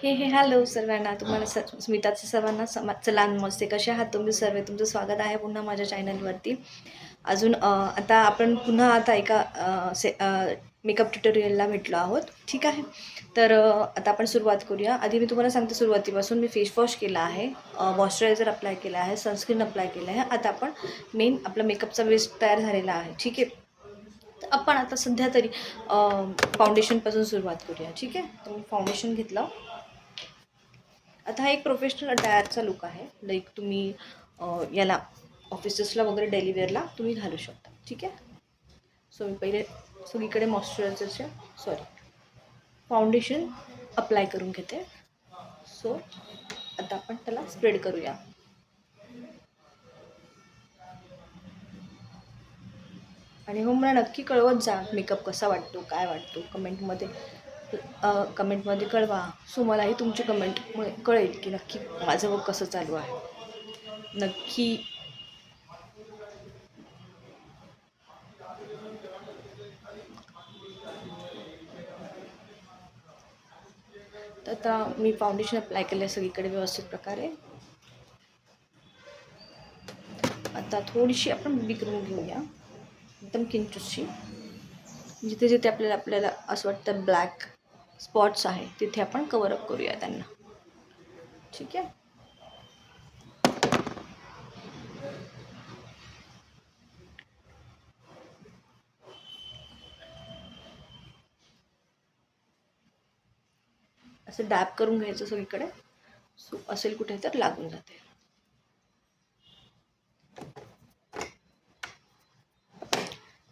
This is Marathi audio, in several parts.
हॅलो सर्वांना. तुम्हाला स्मिताचं सर्वांना चला नमस्ते. कसे आहात तुम्ही सर्व? तुमचं स्वागत आहे पुन्हा माझ्या चॅनलवरती. अजून आता आपण पुन्हा आता एका मेकअप ट्युटोरियलला भेटलो आहोत. ठीक आहे. तर आता आपण सुरुवात करूया. आधी मी तुम्हाला सांगते सुरुवातीपासून. मी फेस वॉश केला आहे, मॉइश्चरायझर अप्लाय केला आहे, सनस्क्रीन अप्लाय केलं आहे. आता आपण मेन आपला मेकअपचा बेस तयार झालेला आहे. ठीक आहे. तर आपण आता सध्या तरी फाउंडेशनपासून सुरुवात करूया. ठीक आहे. तर मी फाउंडेशन घेतलं. आता हा एक प्रोफेशनल अटायरचा लुक आहे. लाईक तुम्ही याला ऑफिसेसला वगैरे डेली वेअरला तुम्ही घालू शकता. ठीक आहे. सो मी पहिले सगळीकडे मॉइश्चरायझरचे फाउंडेशन अप्लाय करून घेते. सो आता आपण त्याला स्प्रेड करूया. आणि हो, मला नक्की कळवत जा मेकअप कसा वाटतो, काय वाटतो कमेंटमध्ये कळवा. सो मलाही तुमची कमेंटमुळे कळेल की नक्की माझं वर्क कसं चालू आहे. नक्की तर आता मी फाउंडेशन अप्लाय केलं आहे सगळीकडे व्यवस्थित प्रकारे. आता थोडीशी आपण बेबी क्रीम घेऊया, एकदम किंचितशी. जिथे जिथे आपल्याला असं वाटतं ब्लॅक स्पॉट्स आहे तिथे आपण कव्हरअप करूया त्यांना. ठीक आहे. असं डॅप करून घ्यायचं सगळीकडे. सो असेल कुठे तर लागून जाते.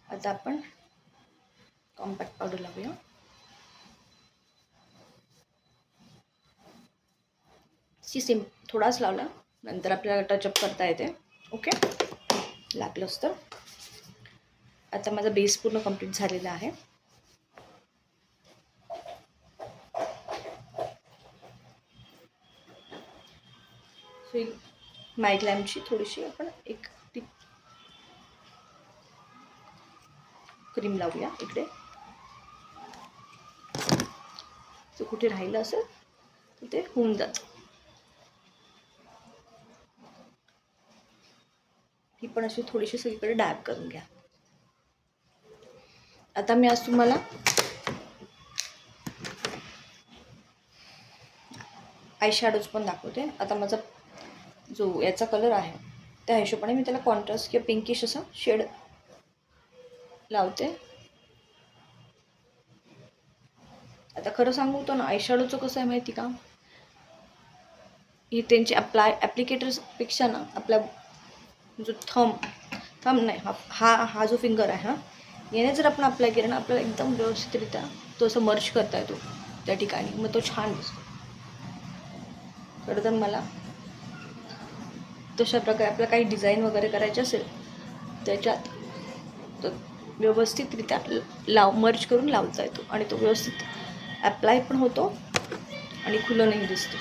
आता आपण कॉम्पॅक्ट पावडर लावूया. थोडाच लावला, नंतर आपल्याला टचअप करता येते. ओके, लागलंच तर. आता माझा बेस पूर्ण कंप्लीट झालेला आहे. सो मायग्लॅमची थोडीशी आपण एक टिप क्रीम लावूया इकडे. तो कुठे राहिलं असेल तर ते होऊन जातं. ही पण अशी थोडीशी सगळीकडे डॅब करून घ्या. आता मी आज तुम्हाला आय शॅडोज पण दाखवते. आता माझा जो याचा कलर आहे त्या हिशोबाने मी त्याला कॉन्ट्रास्ट किंवा पिंकिश असा शेड लावते. आता खरं सांगू तो ना, आय शॅडोचं कसं आहे माहिती का, ही त्यांची ॲप्लिकेटर्सपेक्षा ना आपला जो थंब नाही, हा जो फिंगर आहे, याने जर आपण अप्लाय केलं ना, आपल्याला एकदम व्यवस्थितरित्या तो असं मर्ज करता येतो त्या ठिकाणी. मग तो छान दिसतो. खरं तर मला तशा प्रकारे आपल्याला काही डिझाईन वगैरे करायचे असेल त्याच्यात तर व्यवस्थितरित्या मर्ज करून लावता येतो आणि तो व्यवस्थित ॲप्लाय पण होतो आणि खुलं नाही दिसतो.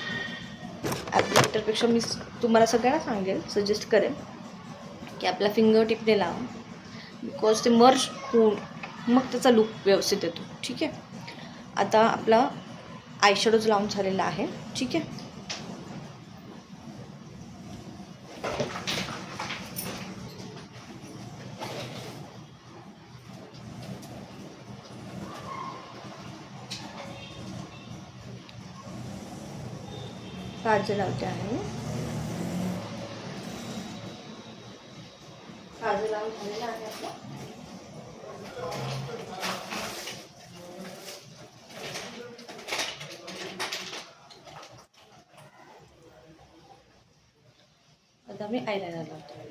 ॲप्लिकेटरपेक्षा मी तुम्हाला सगळ्यांना सांगेल, सजेस्ट करेन की आपल्या फिंगर टिपने लावा, बिकॉज ते मर्ज होऊन मग त्याचा लुक व्यवस्थित येतो. ठीक आहे. आता आपला आय शॅडोज लावून झालेला आहे. ठीक आहे. काजल लावते आहे. काजल लावून झालेला आहे आपला. आता मी आयलायनर लावते.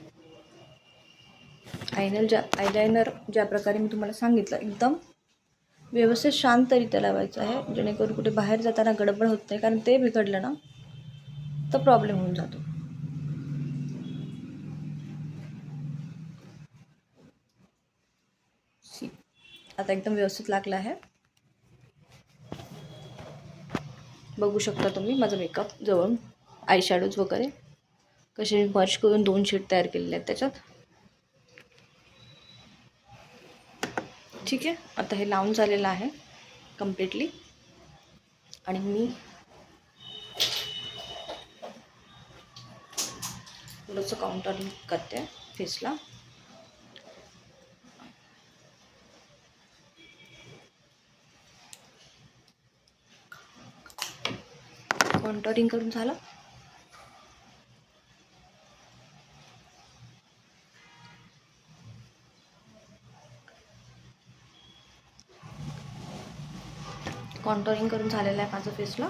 आयलायनर ज्या प्रकारे मी तुम्हाला सांगितलं, एकदम व्यवस्थित शांतरित्या लावायचं आहे, जेणेकरून कुठे बाहेर जाताना गडबड होत नाही. कारण ते बिघडलं ना तर प्रॉब्लेम होऊन जातो. आता एकदम व्यवस्थित लागला आहे. बघू शकता तुम्ही माझा मेकअप जवळून. आय शॅडोज वगैरे कसे मर्ज करून 2 शेड तयार केलेले आहेत त्याच्यात. ठीक आहे. आता हे लावून झालेलं आहे कम्प्लिटली. आणि मी थोडंसं काउंटरिंग करते फेसला. काउंटरिंग करून झालं. कॉन्टोरिंग करून झालेलं आहे माझं फेसला.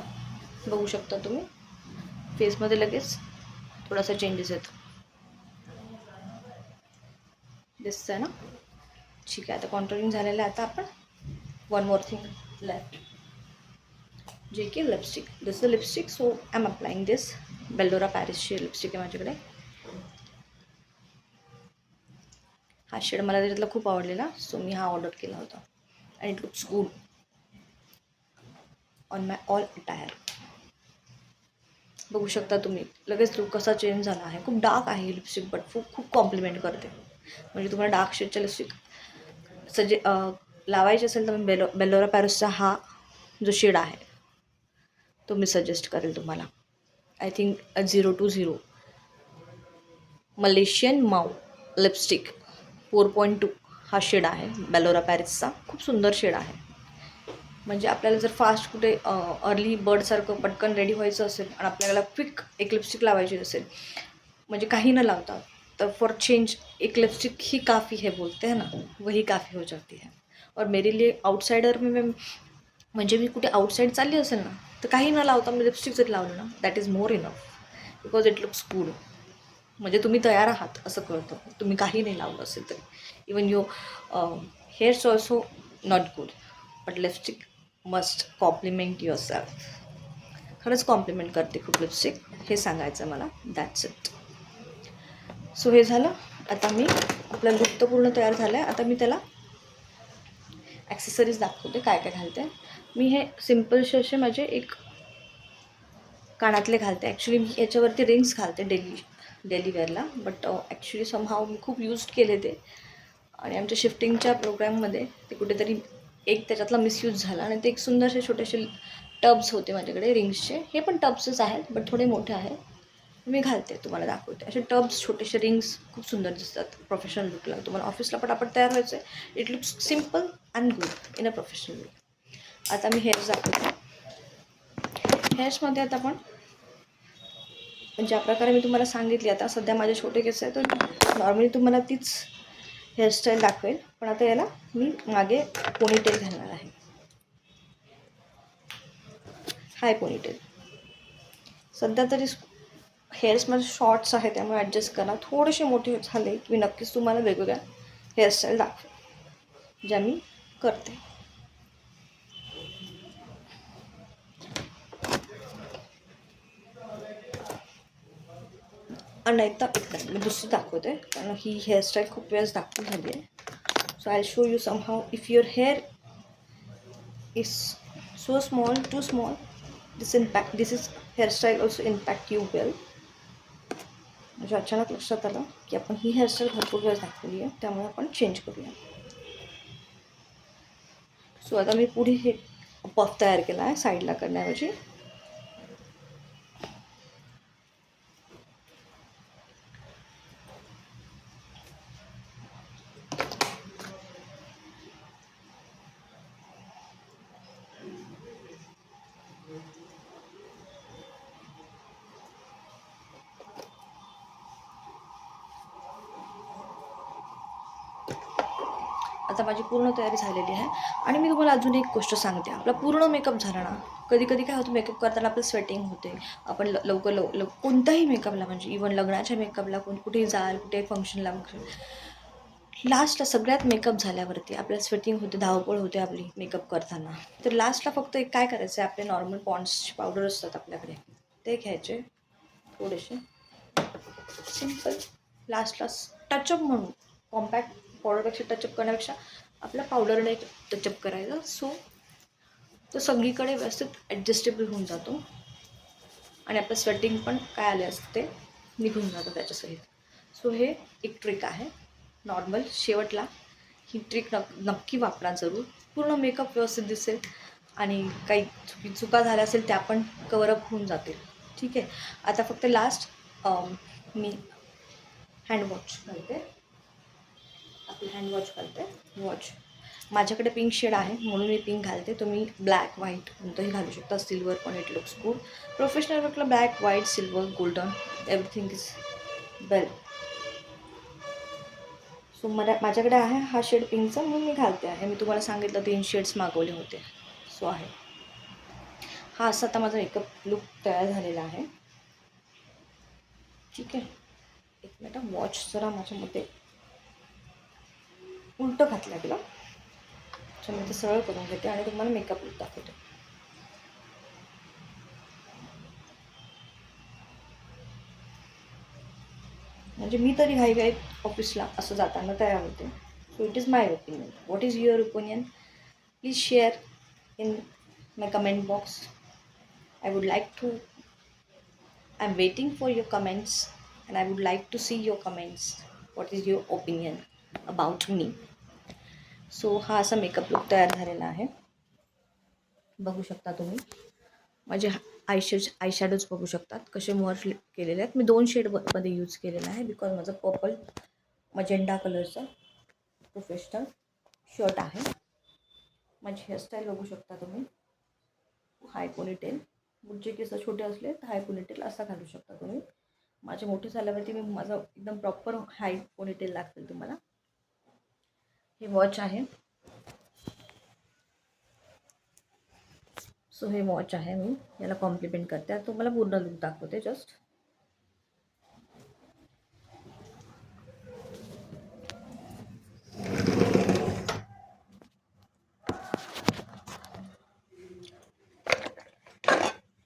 बघू शकता तुम्ही फेसमध्ये लगेच थोडासा चेंजेस येतो. दिसतंय ना. ठीक आहे, आता कॉन्टोरिंग झालेलं आहे. आता आपण वन मोर थिंग लेफ्ट, जे की lipstick. This the lipstick. So I am applying this Beldora पॅरिसची लिपस्टिक आहे माझ्याकडे. हा शेड मला त्याच्यातला खूप आवडलेला, सो मी हा ऑर्डर केला होता. And it looks good on my all attire. बघू शकता तुम्ही लगेच लुक कसा चेंज झाला आहे. खूप डार्क आहे ही लिपस्टिक, बट खूप कॉम्प्लिमेंट करते. म्हणजे तुम्हाला डार्क शेडच्या लिपस्टिक लावायची असेल तर मी बेल्लोरा पॅरिसचा हा जो शेड आहे तो मी सजेस्ट करेल तुम्हाला. I think 020 Malaysian Mau lipstick 4.2 हा शेड आहे बेल्लोरा पॅरिसचा. खूप सुंदर शेड आहे. म्हणजे आपल्याला जर फास्ट कुठे अर्ली बर्डसारखं पटकन रेडी व्हायचं असेल आणि आपल्याला क्विक एक लिपस्टिक लावायची असेल, म्हणजे काही न लावता, तर फॉर चेंज एक लिपस्टिक ही काफ़ी है बोलते हैं ना, वही काफ़ी हो जाती है. और मेरे लिए आउटसाइडर में म्हणजे मी कुठे आउटसाईड चालली असेल ना, तर काही न लावता मी लिपस्टिक जर लावलं ना, that is more enough, because it looks good. म्हणजे तुम्ही तयार आहात असं कळतं, तुम्ही काही नाही लावलं असेल तरी. Even your hairs also not good, but lipstick must compliment yourself. खरंच कॉम्प्लिमेंट करते खूप लिपस्टिक, हे सांगायचं मला. That's it. सो हे झालं. आता मी आपला लुक तर पूर्ण तयार झाला आहे. आता मी त्याला ॲक्सेसरीज दाखवते काय काय घालते. मी हे सिम्पलसे असे माझे एक कानातले घालते. ॲक्च्युली मी याच्यावरती रिंग्स घालते डेली वेअरला, बट ॲक्च्युली समहाव मी खूप यूज केले ते, आणि आमच्या शिफ्टिंगच्या प्रोग्राममध्ये ते कुठेतरी एक त्याच्यातला मिसयूज झाला, आणि ते एक सुंदरसे छोटेसे टब्स होते माझ्याकडे रिंग्सचे. हे पण टब्सच आहेत, बट थोडे मोठे आहेत. मी घालते, तुम्हाला दाखवते. असे टब्स, छोटेसे रिंग्स खूप सुंदर दिसतात प्रोफेशनल लुकला. तुम्हाला ऑफिसला पटापट तयार व्हायचं आहे, it looks simple and good in a professional look. आता मी हेअर्स दाखवते. हेअर्समध्ये आता आपण ज्या प्रकारे मी तुम्हाला सांगितली, आता सध्या माझे छोटे केस आहेत, तर नॉर्मली तुम्हाला तीच हेअरस्टाईल दाखवेल, पण आता याला मी मागे पोनीटेल घालणार आहे. हाय पोनीटेल. सध्या तरी हेअर्स माझे शॉर्ट्स आहे, त्यामुळे ॲडजस्ट करा. थोडेसे मोठे झाले की मी नक्कीच तुम्हाला वेगवेगळ्या हेअरस्टाईल दाखवेल ज्या मी करते. नाही तर मी दुसरी दाखवते, कारण ही हेअरस्टाईल खूप वेळेस दाखवली झाली आहे. So I show you somehow. If your hair is so small, too small, this is hairstyle also impact you well. म्हणजे अचानक लक्षात आलं की आपण ही हेअरस्टाईल भरपूर वेळेस दाखवली आहे, त्यामुळे आपण चेंज करूया. सो आता मी पुढे हे पफ तयार केला आहे साईडला करण्याऐवजी. आता माझी पूर्ण तयारी झालेली आहे. आणि मी तुम्हाला अजून एक गोष्ट सांगते. आपला पूर्ण मेकअप झाला ना, कधी कधी काय होतं, मेकअप करताना आपलं स्वेटिंग होते. आपण लवकर कोणताही मेकअपला, म्हणजे इवन लग्नाच्या मेकअपला, कुठेही जाल, कुठे फंक्शनला, लास्टला सगळ्यात मेकअप झाल्यावरती आपल्याला स्वेटिंग होते, धावपळ होते आपली मेकअप करताना. तर लास्टला फक्त एक काय करायचं आहे, आपले नॉर्मल पॉन्ड्सचे पावडर असतात आपल्याकडे, ते घ्यायचे थोडेसे सिम्पल. लास्टला टचअप म्हणून, कॉम्पॅक्ट पावडरपेक्षा टचअप करण्यापेक्षा आपल्या पावडरने टचअप करायचा. सो तो सगळीकडे व्यवस्थित ॲडजस्टेबल होऊन जातो, आणि आपलं स्वेटिंग पण काय आले असते ते निघून जातं त्याच्यासहित. सो हे एक ट्रिक आहे नॉर्मल. शेवटला ही ट्रिक नक्की वापरा जरूर. पूर्ण मेकअप व्यवस्थित दिसेल, आणि काही चुका झाल्या असेल त्या पण कवरअप होऊन जातील. ठीक आहे. आता फक्त लास्ट मी हँडवॉच घालते, आपलं हँडवॉच घालते. वॉच माझ्याकडे पिंक शेड आहे म्हणून मी पिंक घालते. तुम्ही ब्लॅक व्हाईट कोणतंही घालू शकता. सिल्वर पण it looks good. Professional Varkala black white silver golden everything is well. So माझ्याकडे आहे हा शेड पिंकचा म्हणून मी घालते आहे. मी तुम्हाला सांगितलं 3 शेड्स मागवले होते. सो आहे हा असा आता माझा मेकअप लुक तयार झालेला आहे. ठीक आहे. एक मिनिट, वॉच जरा माझ्या मते उलटं घातलं गेलं. मी ते सरळ करून घेते आणि तुम्हाला मेकअप लुक दाखवते. म्हणजे मी तरी घाईघाईत ऑफिसला असं जाताना तयार होते. So it is my opinion. What is your opinion? Please share in my comment box. I would like to, I'm waiting for your comments and I would like to see your comments. What is your opinion about me? So हा असा मेकअप लुक तयार झालेला आहे. बघू शकता तुम्ही माझे आयशॅडोज बघू शकतात कसे मर्ज केलेले आहेत. मी 2 शेडमध्ये यूज केलेला आहे बिकॉज माझं पर्पल मजेंडा कलरचं प्रोफेशनल शर्ट आहे. माझी हेअरस्टाईल बघू शकता तुम्ही. हाय पोनीटेल, मुझे केस छोटे असले तर हाय पोनीटेल असा घालू शकता तुम्ही. माझे मोठे झाल्यावरती मी माझं एकदम प्रॉपर हाय पोनीटेल लागतील तुम्हाला. हे वॉच आहे. सो हे वॉच आहे, मी याला कॉम्प्लिमेंट करते. आता तुम्हाला पूर्ण लुक दाखवते जस्ट.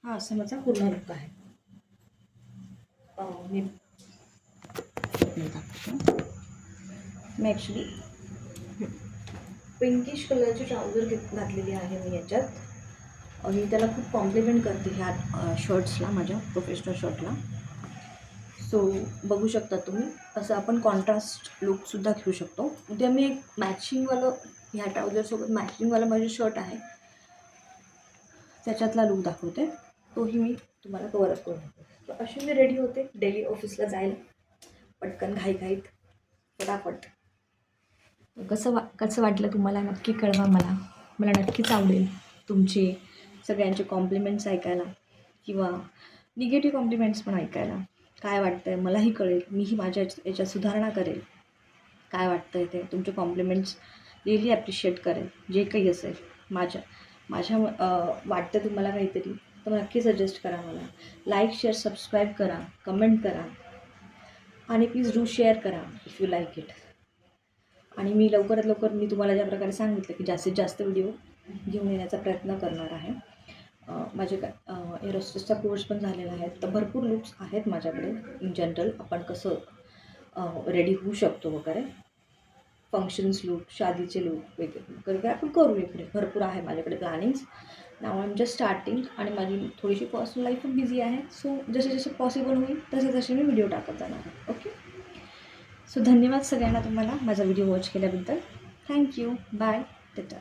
हा असं माझा पूर्ण लुक आहे. मी ॲक्च्युली पिंकिश कलरची ट्राउझर घातलेली आहे मी याच्यात. मी त्याला खूप कॉम्प्लिमेंट करते ह्या शर्ट्सला, माझ्या प्रोफेशनल शर्टला. सो बघू शकता तुम्ही असं आपण कॉन्ट्रास्ट लुकसुद्धा घेऊ शकतो. उद्या मी एक मॅचिंगवालं ह्या ट्राउझरसोबत मॅचिंगवालं माझे शर्ट आहे त्याच्यातला लुक दाखवते. तोही मी तुम्हाला कवर अप करून देते. तर अशी मी रेडी होते डेली ऑफिसला जायला पटकन घाईघाईत फटाफट. कसं वाटलं तुम्हाला नक्की कळवा. मला नक्कीच आवडेल तुमचे सगळ्यांचे कॉम्प्लिमेंट्स ऐकायला किंवा निगेटिव्ह कॉम्प्लिमेंट्स पण ऐकायला. काय वाटतं आहे मलाही कळेल. मीही माझ्या याच्यात सुधारणा करेल. काय वाटतं आहे ते तुमचे कॉम्प्लिमेंट्स रिअली ॲप्रिशिएट करेल. जे काही असेल माझ्या वाटतं तुम्हाला काहीतरी तर नक्की सजेस्ट करा मला. लाईक शेअर सबस्क्राईब करा, कमेंट करा आणि प्लीज डू शेअर करा इफ यू लाईक इट. आणि मी लवकरात लवकर मी तुम्हाला ज्या प्रकारे सांगितलं की जास्तीत जास्त व्हिडिओ घेऊन येण्याचा प्रयत्न करणार आहे. माझे एरोस्टेसचा कोर्स पण झालेला आहे. तर भरपूर लुक्स आहेत माझ्याकडे इन जनरल. आपण कसं रेडी होऊ शकतो वगैरे, फंक्शन्स लुक, शादीचे लुक वगैरे आपण करू. इकडे भरपूर आहे माझ्याकडे plannings. Now I am just starting आणि माझी थोडीशी पर्सनल लाईफ पण बिझी आहे. सो जसे जसे पॉसिबल होईल तसे मी व्हिडिओ टाकत जाणार आहे. ओके. सो धन्यवाद सगळ्यांना तुम्हाला माझा व्हिडिओ वॉच केल्याबद्दल. थँक्यू. बाय. टेटा.